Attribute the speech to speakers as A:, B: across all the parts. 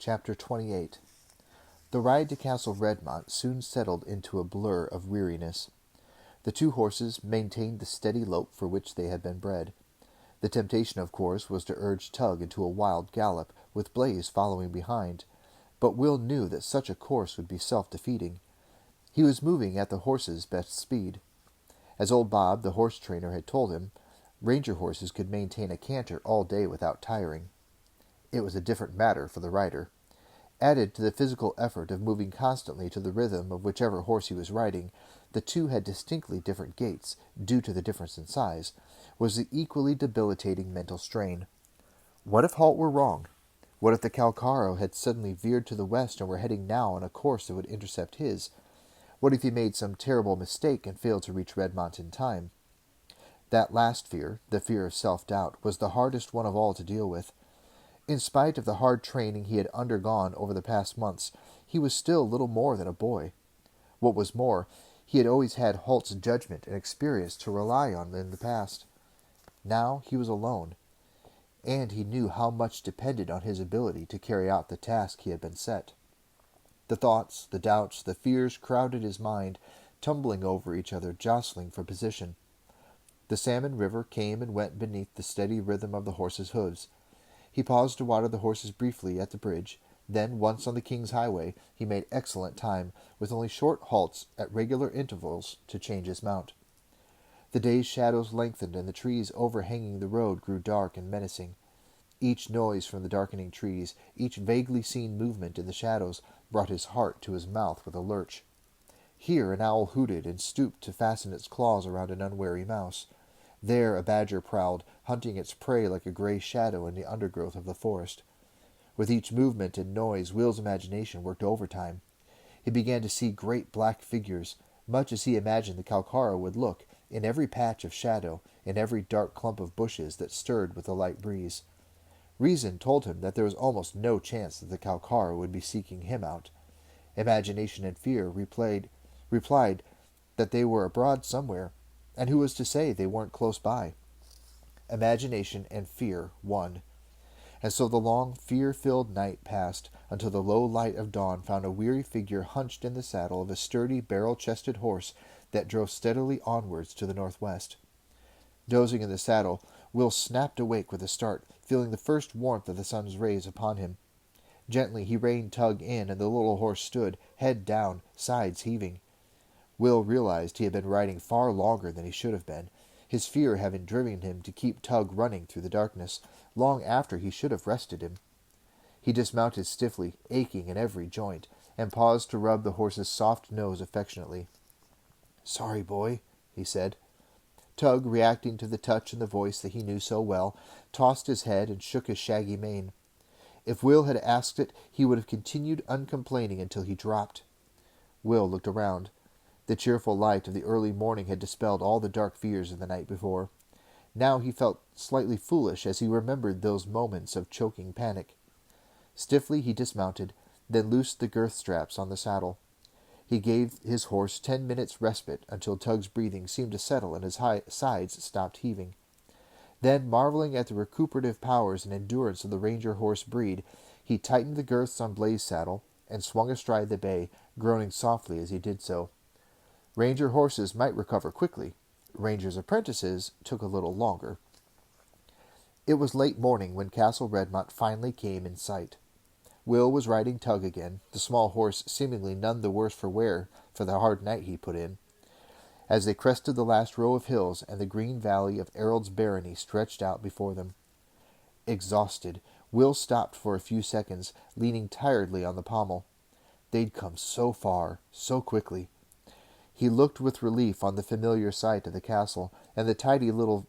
A: Chapter 28. The ride to Castle Redmont soon settled into a blur of weariness. The two horses maintained the steady lope for which they had been bred. The temptation, of course, was to urge Tug into a wild gallop, with Blaze following behind, but Will knew that such a course would be self-defeating. He was moving at the horse's best speed. As old Bob, the horse trainer, had told him, ranger horses could maintain a canter all day without tiring. It was a different matter for the rider. Added to the physical effort of moving constantly to the rhythm of whichever horse he was riding, the two had distinctly different gaits, due to the difference in size, was the equally debilitating mental strain. What if halt were wrong? What if the Calcaro had suddenly veered to the west and were heading now on a course that would intercept his? What if he made some terrible mistake and failed to reach Redmont in time? That last fear, the fear of self-doubt, was the hardest one of all to deal with. In spite of the hard training he had undergone over the past months, he was still little more than a boy. What was more, he had always had Halt's judgment and experience to rely on in the past. Now he was alone, and he knew how much depended on his ability to carry out the task he had been set. The thoughts, the doubts, the fears crowded his mind, tumbling over each other, jostling for position. The Salmon River came and went beneath the steady rhythm of the horses' hooves. He paused to water the horses briefly at the bridge. Then, once on the King's Highway, he made excellent time, with only short halts at regular intervals to change his mount. The day's shadows lengthened, and the trees overhanging the road grew dark and menacing. Each noise from the darkening trees, each vaguely seen movement in the shadows, brought his heart to his mouth with a lurch. Here an owl hooted and stooped to fasten its claws around an unwary mouse. There a badger prowled, hunting its prey like a gray shadow in the undergrowth of the forest. With each movement and noise, Will's imagination worked overtime. He began to see great black figures, much as he imagined the Calcaro would look, in every patch of shadow, in every dark clump of bushes that stirred with the light breeze. Reason told him that there was almost no chance that the Calcaro would be seeking him out. Imagination and fear replied that they were abroad somewhere, and who was to say they weren't close by? Imagination and fear won. And so the long, fear-filled night passed, until the low light of dawn found a weary figure hunched in the saddle of a sturdy, barrel-chested horse that drove steadily onwards to the northwest. Dozing in the saddle, Will snapped awake with a start, feeling the first warmth of the sun's rays upon him. Gently he reined Tug in, and the little horse stood, head down, sides heaving. Will realized he had been riding far longer than he should have been, his fear having driven him to keep Tug running through the darkness, long after he should have rested him. He dismounted stiffly, aching in every joint, and paused to rub the horse's soft nose affectionately. "Sorry, boy," he said. Tug, reacting to the touch and the voice that he knew so well, tossed his head and shook his shaggy mane. If Will had asked it, he would have continued uncomplaining until he dropped. Will looked around. The cheerful light of the early morning had dispelled all the dark fears of the night before. Now he felt slightly foolish as he remembered those moments of choking panic. Stiffly he dismounted, then loosed the girth straps on the saddle. He gave his horse 10 minutes' respite until Tug's breathing seemed to settle and his sides stopped heaving. Then, marveling at the recuperative powers and endurance of the ranger horse breed, he tightened the girths on Blaze's saddle and swung astride the bay, groaning softly as he did so. Ranger horses might recover quickly. Rangers' apprentices took a little longer. It was late morning when Castle Redmont finally came in sight. Will was riding Tug again, the small horse seemingly none the worse for wear for the hard night he put in. As they crested the last row of hills, and the green valley of Errold's barony stretched out before them. Exhausted, Will stopped for a few seconds, leaning tiredly on the pommel. They'd come so far, so quickly. He looked with relief on the familiar sight of the castle, and the tidy little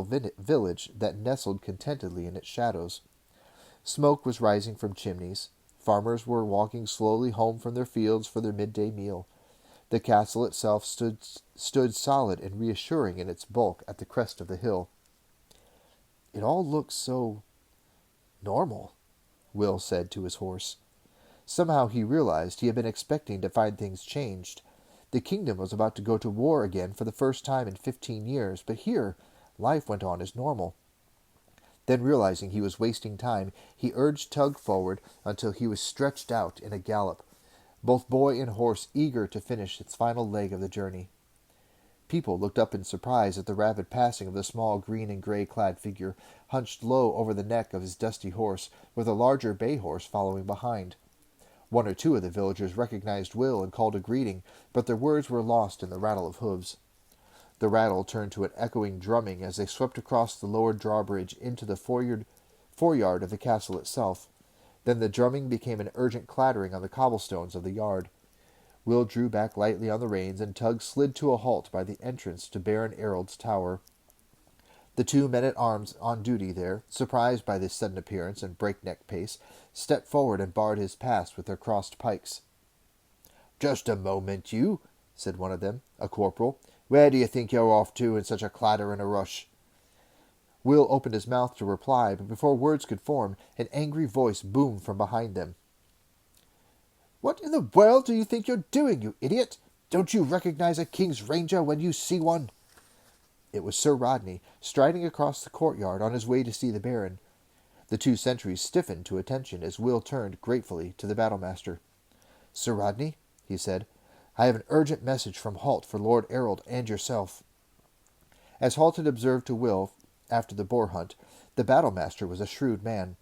A: village that nestled contentedly in its shadows. Smoke was rising from chimneys. Farmers were walking slowly home from their fields for their midday meal. The castle itself stood solid and reassuring in its bulk at the crest of the hill. "It all looks so normal," Will said to his horse. Somehow he realized he had been expecting to find things changed. The kingdom was about to go to war again for the first time in 15 years, but here life went on as normal. Then, realizing he was wasting time, he urged Tug forward until he was stretched out in a gallop, both boy and horse eager to finish its final leg of the journey. People looked up in surprise at the rapid passing of the small green and gray-clad figure, hunched low over the neck of his dusty horse, with a larger bay horse following behind. One or two of the villagers recognized Will and called a greeting, but their words were lost in the rattle of hooves. The rattle turned to an echoing drumming as they swept across the lower drawbridge into the foreyard of the castle itself. Then the drumming became an urgent clattering on the cobblestones of the yard. Will drew back lightly on the reins, and Tug slid to a halt by the entrance to Baron Errold's tower. The two men-at-arms on duty there, surprised by this sudden appearance and breakneck pace, stepped forward and barred his pass with their crossed pikes. "Just a moment, you," said one of them, a corporal. "Where do you think you're off to in such a clatter and a rush?" Will opened his mouth to reply, but before words could form, an angry voice boomed from behind them. "What in the world do you think you're doing, you idiot? Don't you recognize a king's ranger when you see one?" It was Sir Rodney, striding across the courtyard on his way to see the Baron. The two sentries stiffened to attention as Will turned gratefully to the battlemaster. "Sir Rodney," he said, "I have an urgent message from Halt for Lord Errold and yourself." As Halt had observed to Will after the boar hunt, the battlemaster was a shrewd man.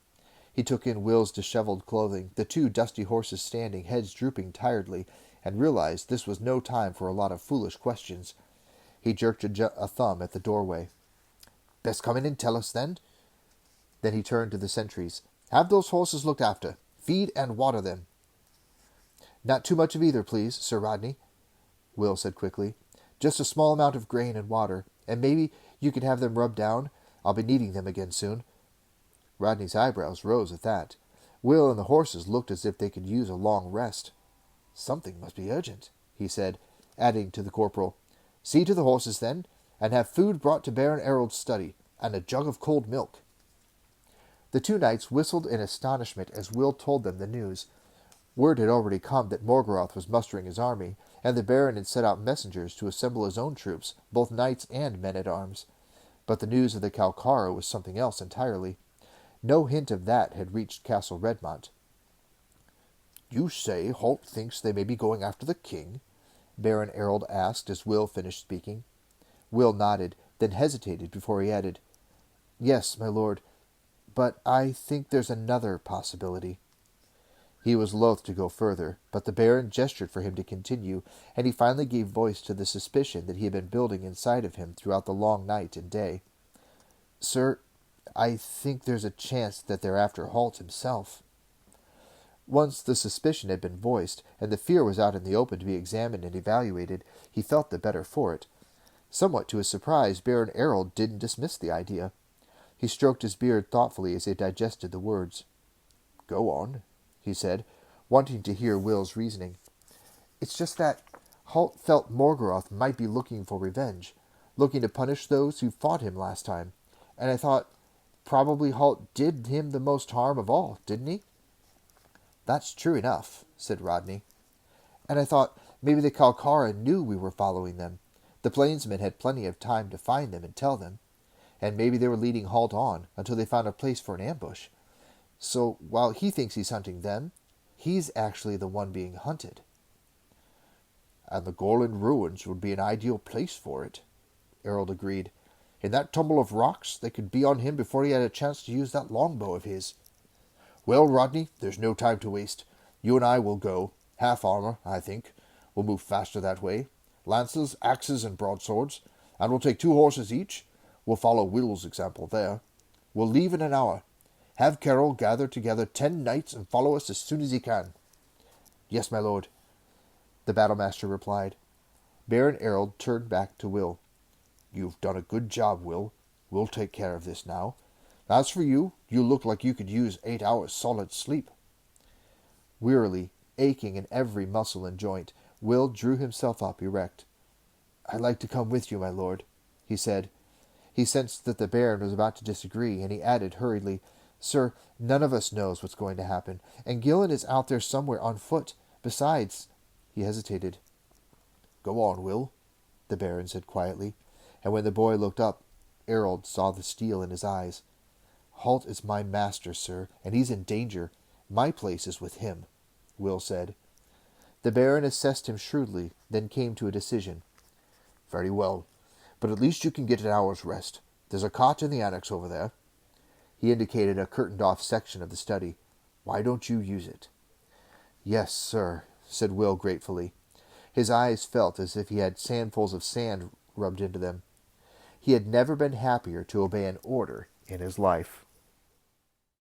A: He took in Will's dishevelled clothing, the two dusty horses standing, heads drooping tiredly, and realized this was no time for a lot of foolish questions. He jerked a thumb at the doorway. "Best come in and tell us, then?" Then he turned to the sentries. "Have those horses looked after. Feed and water them." "Not too much of either, please, Sir Rodney," Will said quickly. "Just a small amount of grain and water, and maybe you could have them rubbed down. I'll be needing them again soon." Rodney's eyebrows rose at that. Will and the horses looked as if they could use a long rest. "Something must be urgent," he said, adding to the corporal, "See to the horses, then, and have food brought to Baron Errold's study, and a jug of cold milk." The two knights whistled in astonishment as Will told them the news. Word had already come that Morgoth was mustering his army, and the Baron had sent out messengers to assemble his own troops, both knights and men-at-arms. But the news of the Calcara was something else entirely. No hint of that had reached Castle Redmont. "You say Halt thinks they may be going after the king?" Baron Errold asked as Will finished speaking. Will nodded, then hesitated before he added, "Yes, my lord, but I think there's another possibility." He was loath to go further, but the Baron gestured for him to continue, and he finally gave voice to the suspicion that he had been building inside of him throughout the long night and day. "Sir, I think there's a chance that they're after Halt himself." Once the suspicion had been voiced, and the fear was out in the open to be examined and evaluated, he felt the better for it. Somewhat to his surprise, Baron Errold didn't dismiss the idea. He stroked his beard thoughtfully as he digested the words. "Go on," he said, wanting to hear Will's reasoning. "It's just that Halt felt Morgoth might be looking for revenge, looking to punish those who fought him last time, and I thought probably Halt did him the most harm of all, didn't he?" "That's true enough," said Rodney. "And I thought maybe the Calcara knew we were following them. The plainsmen had plenty of time to find them and tell them. And maybe they were leading Halt on until they found a place for an ambush. So while he thinks he's hunting them, he's actually the one being hunted." "And the Gorlan ruins would be an ideal place for it," Errold agreed. "In that tumble of rocks, they could be on him before he had a chance to use that longbow of his. Well, Rodney, there's no time to waste. You and I will go. Half armor, I think. We'll move faster that way. Lances, axes, and broadswords. And we'll take 2 horses each. We'll follow Will's example there. We'll leave in an hour. Have Carol gather together 10 knights and follow us as soon as he can." "Yes, my lord," the battlemaster replied. Baron Errold turned back to Will. "You've done a good job, Will. We'll take care of this now. As for you, you look like you could use 8 hours solid sleep." Wearily, aching in every muscle and joint, Will drew himself up erect. "I'd like to come with you, my lord," he said. He sensed that the Baron was about to disagree, and he added hurriedly, "Sir, none of us knows what's going to happen, and Gillen is out there somewhere on foot. Besides—" He hesitated. "Go on, Will," the Baron said quietly, and when the boy looked up, Errold saw the steel in his eyes. Halt is my master, sir, and he's in danger. My place is with him, Will said. The Baron assessed him shrewdly, then came to a decision. Very well, but at least you can get an hour's rest. There's a cot in the annex over there. He indicated a curtained-off section of the study. Why don't you use it? Yes, sir, said Will gratefully. His eyes felt as if he had sandfuls of sand rubbed into them. He had never been happier to obey an order in his life.